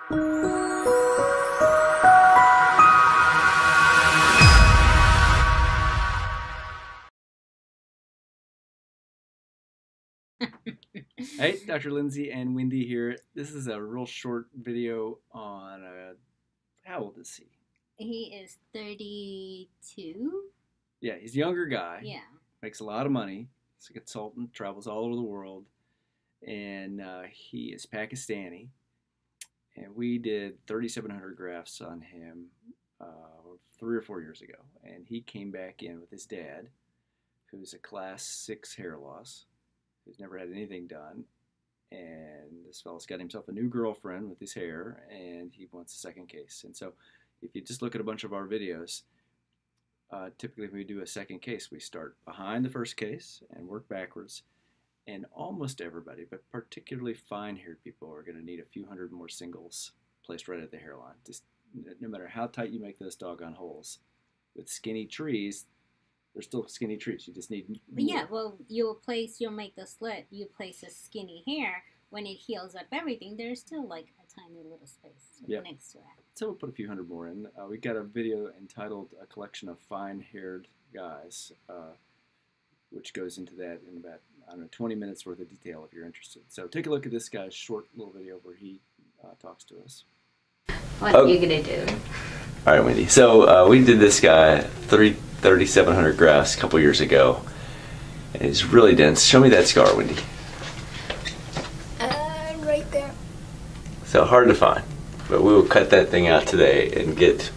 Hey, Dr. Lindsey and Wendy here. This is a real short video on how old is he? He is 32. Yeah, he's a younger guy. Yeah. Makes a lot of money. He's a consultant, travels all over the world, and he is Pakistani. And we did 3,700 grafts on him 3 or 4 years ago, and he came back in with his dad, who's a class 6 hair loss, who's never had anything done. And this fellow's got himself a new girlfriend with his hair, and he wants a second case. And so if you just look at a bunch of our videos, typically when we do a second case, we start behind the first case and work backwards. And almost everybody, but particularly fine-haired people, are going to need a few hundred more singles placed right at the hairline. Just no matter how tight you make those doggone holes. With skinny trees, they're still skinny trees. You just need more. Yeah, well, you'll make the slit, you place a skinny hair. When it heals up everything, there's still like a tiny little space next to it. So we'll put a few hundred more in. We got a video entitled "A Collection of Fine-Haired Guys," which goes into that in about, I don't know, 20 minutes worth of detail if you're interested. So take a look at this guy's short little video where he talks to us. What are you going to do? All right, Wendy. So we did this guy 3,700 grafts a couple years ago. And he's really dense. Show me that scar, Wendy. Right there. So hard to find. But we will cut that thing out today and get,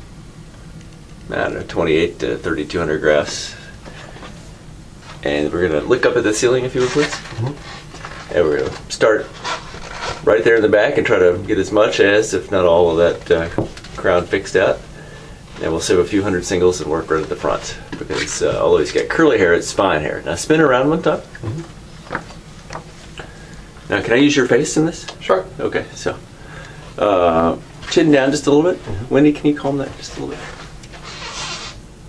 I don't know, 28 to 3,200 grafts. And we're going to look up at the ceiling, if you would, please. Mm-hmm. And we're going to start right there in the back and try to get as much as, if not all of that crown fixed out. And we'll save a few hundred singles and work right at the front. Because although he's got curly hair, it's fine hair. Now spin around one time. Mm-hmm. Now can I use your face in this? Sure. Okay, so chin down just a little bit. Mm-hmm. Wendy, can you calm that just a little bit?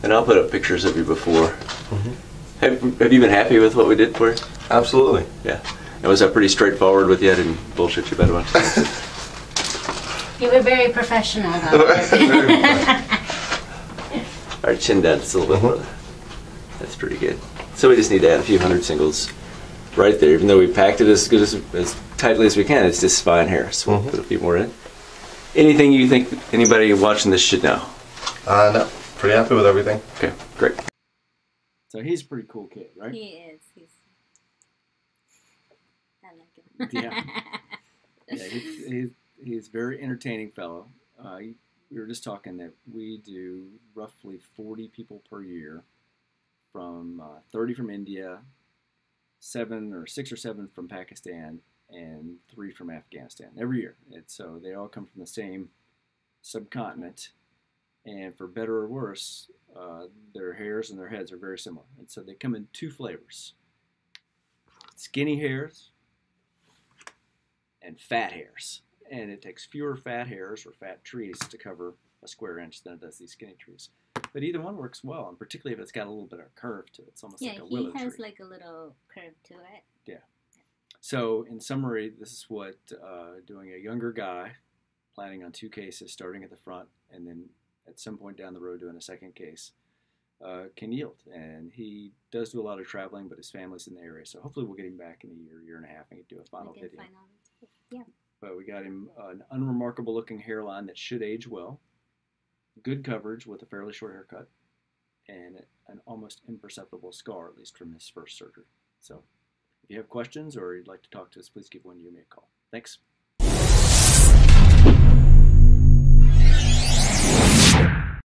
And I'll put up pictures of you before. Mm-hmm. Have you been happy with what we did for you? Absolutely. Yeah. And was that pretty straightforward with you? I didn't bullshit you about a bunch of times. You were very professional, though. All right, chin down just a little bit further. That's pretty good. So we just need to add a few hundred singles right there. Even though we packed it as good as tightly as we can, it's just fine hair. So we'll put a few more in. Anything you think anybody watching this should know? No. Pretty happy with everything. Okay, great. So he's a pretty cool kid, right? He is. I like him. Yeah, he's a very entertaining fellow. We were just talking that we do roughly 40 people per year, from 30 from India, 6 or 7 from Pakistan, and 3 from Afghanistan every year. And so they all come from the same subcontinent, and for better or worse, their hairs and their heads are very similar. And so they come in 2 flavors: skinny hairs and fat hairs. And it takes fewer fat hairs or fat trees to cover a square inch than it does these skinny trees. But either one works well, and particularly if it's got a little bit of curve to it. It's almost like a willow tree. Yeah, he has like a little curve to it. Yeah. So in summary, this is what doing a younger guy, planning on 2 cases, starting at the front, and then at some point down the road doing a second case, can yield. And he does do a lot of traveling, but his family's in the area. So hopefully we'll get him back in a year and a half and do a final video. Yeah. But we got him an unremarkable looking hairline that should age well, good coverage with a fairly short haircut, and an almost imperceptible scar, at least from his first surgery. So if you have questions or you'd like to talk to us, please give Wendy or me a call. Thanks.